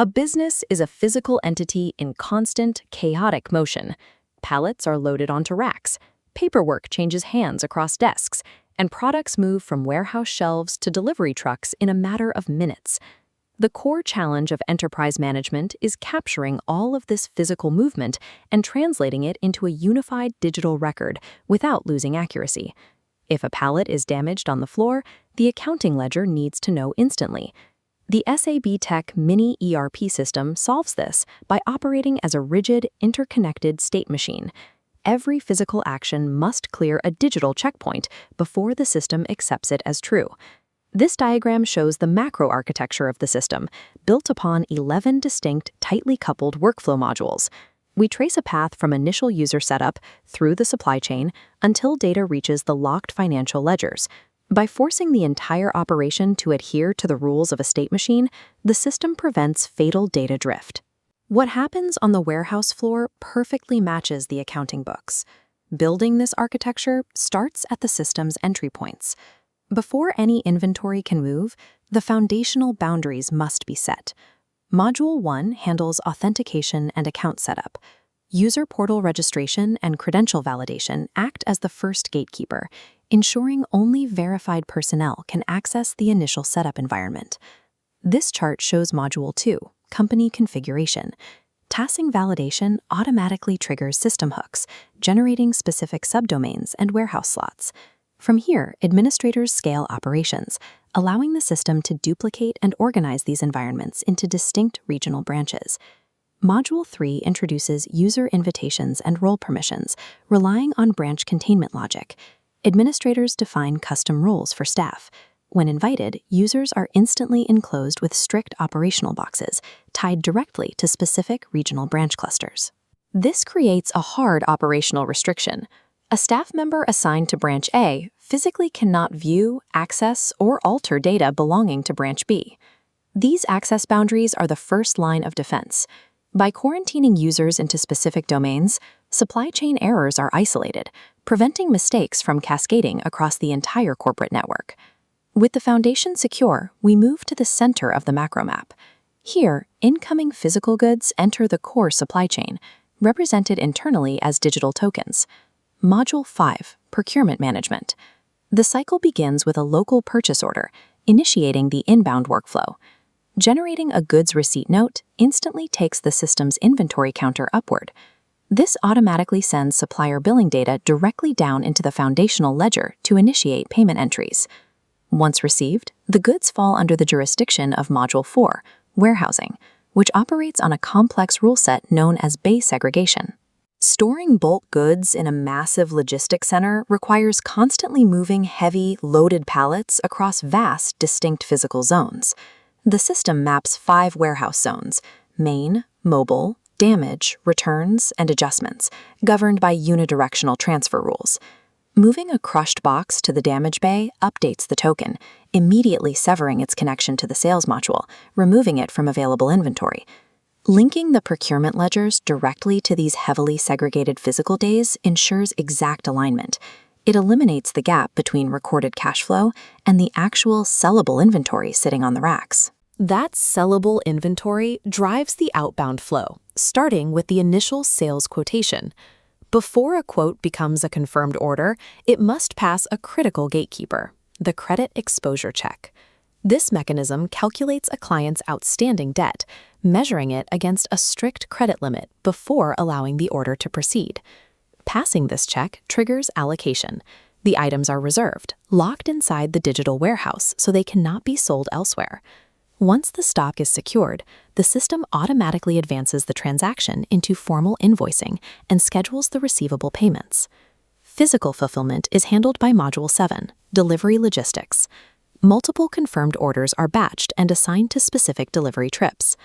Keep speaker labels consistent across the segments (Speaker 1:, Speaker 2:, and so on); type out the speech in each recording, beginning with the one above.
Speaker 1: A business is a physical entity in constant, chaotic motion. Pallets are loaded onto racks, paperwork changes hands across desks, and products move from warehouse shelves to delivery trucks in a matter of minutes. The core challenge of enterprise management is capturing all of this physical movement and translating it into a unified digital record without losing accuracy. If a pallet is damaged on the floor, the accounting ledger needs to know instantly. The SABTECH mini ERP system solves this by operating as a rigid, interconnected state machine. Every physical action must clear a digital checkpoint before the system accepts it as true. This diagram shows the macro architecture of the system, built upon 11 distinct, tightly coupled workflow modules. We trace a path from initial user setup through the supply chain until data reaches the locked financial ledgers. By forcing the entire operation to adhere to the rules of a state machine, the system prevents fatal data drift. What happens on the warehouse floor perfectly matches the accounting books. Building this architecture starts at the system's entry points. Before any inventory can move, the foundational boundaries must be set. Module 1 handles authentication and account setup. User portal registration and credential validation act as the first gatekeeper, ensuring only verified personnel can access the initial setup environment. This chart shows Module 2, Company Configuration. Tassing validation automatically triggers system hooks, generating specific subdomains and warehouse slots. From here, administrators scale operations, allowing the system to duplicate and organize these environments into distinct regional branches. Module 3 introduces user invitations and role permissions, relying on branch containment logic. Administrators define custom roles for staff. When invited, users are instantly enclosed with strict operational boxes, tied directly to specific regional branch clusters. This creates a hard operational restriction. A staff member assigned to Branch A physically cannot view, access, or alter data belonging to Branch B. These access boundaries are the first line of defense. By quarantining users into specific domains, supply chain errors are isolated, preventing mistakes from cascading across the entire corporate network. With the foundation secure, we move to the center of the macro map. Here, incoming physical goods enter the core supply chain, represented internally as digital tokens. Module 5, Procurement Management. The cycle begins with a local purchase order, initiating the inbound workflow. Generating a goods receipt note instantly takes the system's inventory counter upward. This automatically sends supplier billing data directly down into the foundational ledger to initiate payment entries. Once received, the goods fall under the jurisdiction of Module 4, Warehousing, which operates on a complex rule set known as bay segregation. Storing bulk goods in a massive logistics center requires constantly moving heavy, loaded pallets across vast, distinct physical zones. The system maps 5 warehouse zones: main, mobile, damage, returns, and adjustments, governed by unidirectional transfer rules. Moving a crushed box to the damage bay updates the token, immediately severing its connection to the sales module, removing it from available inventory. Linking the procurement ledgers directly to these heavily segregated physical days ensures exact alignment. It eliminates the gap between recorded cash flow and the actual sellable inventory sitting on the racks.
Speaker 2: That sellable inventory drives the outbound flow, starting with the initial sales quotation. Before a quote becomes a confirmed order, it must pass a critical gatekeeper, the credit exposure check. This mechanism calculates a client's outstanding debt, measuring it against a strict credit limit before allowing the order to proceed. Passing this check triggers allocation. The items are reserved, locked inside the digital warehouse so they cannot be sold elsewhere. Once the stock is secured, the system automatically advances the transaction into formal invoicing and schedules the receivable payments. Physical fulfillment is handled by Module 7, Delivery Logistics. Multiple confirmed orders are batched and assigned to specific delivery trips.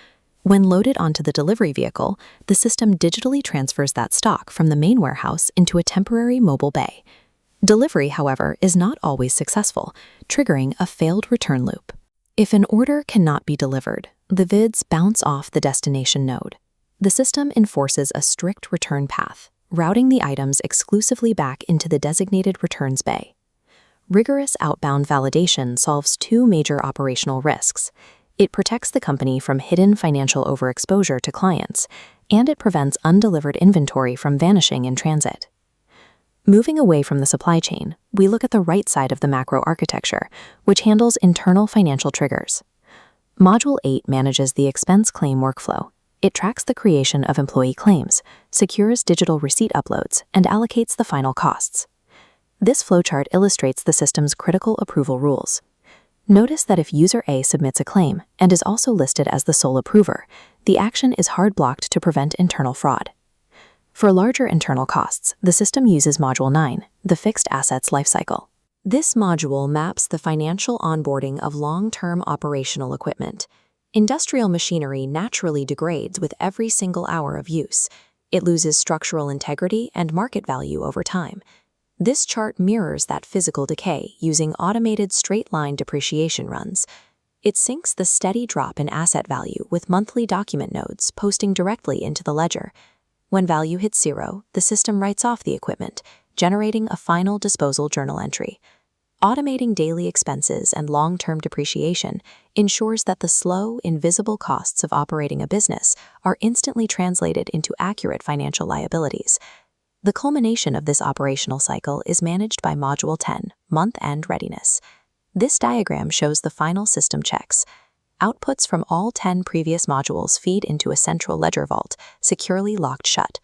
Speaker 2: When loaded onto the delivery vehicle, the system digitally transfers that stock from the main warehouse into a temporary mobile bay. Delivery, however, is not always successful, triggering a failed return loop. If an order cannot be delivered, the vids bounce off the destination node. The system enforces a strict return path, routing the items exclusively back into the designated returns bay. Rigorous outbound validation solves 2 major operational risks. It protects the company from hidden financial overexposure to clients, and it prevents undelivered inventory from vanishing in transit. Moving away from the supply chain, we look at the right side of the macro architecture, which handles internal financial triggers. Module 8 manages the expense claim workflow. It tracks the creation of employee claims, secures digital receipt uploads, and allocates the final costs. This flowchart illustrates the system's critical approval rules. Notice that if user A submits a claim and is also listed as the sole approver, the action is hard-blocked to prevent internal fraud. For larger internal costs, the system uses Module 9, the Fixed Assets Lifecycle. This module maps the financial onboarding of long-term operational equipment. Industrial machinery naturally degrades with every single hour of use. It loses structural integrity and market value over time. This chart mirrors that physical decay using automated straight-line depreciation runs. It syncs the steady drop in asset value with monthly document nodes posting directly into the ledger. When value hits zero, the system writes off the equipment, generating a final disposal journal entry. Automating daily expenses and long-term depreciation ensures that the slow, invisible costs of operating a business are instantly translated into accurate financial liabilities. The culmination of this operational cycle is managed by Module 10, Month-End Readiness. This diagram shows the final system checks. Outputs from all 10 previous modules feed into a central ledger vault, securely locked shut.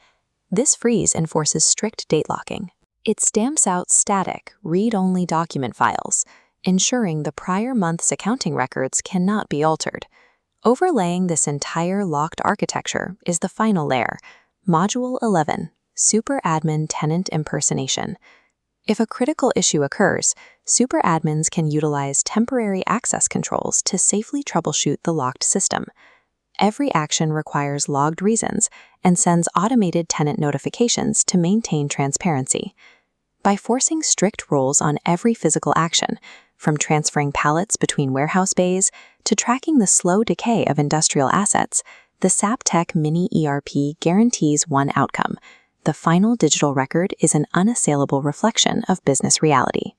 Speaker 2: This freeze enforces strict date locking. It stamps out static, read-only document files, ensuring the prior month's accounting records cannot be altered. Overlaying this entire locked architecture is the final layer, Module 11, Super Admin Tenant Impersonation. If a critical issue occurs, super admins can utilize temporary access controls to safely troubleshoot the locked system. Every action requires logged reasons and sends automated tenant notifications to maintain transparency. By forcing strict rules on every physical action, from transferring pallets between warehouse bays to tracking the slow decay of industrial assets, the SABTECH Mini ERP guarantees one outcome: the final digital record is an unassailable reflection of business reality.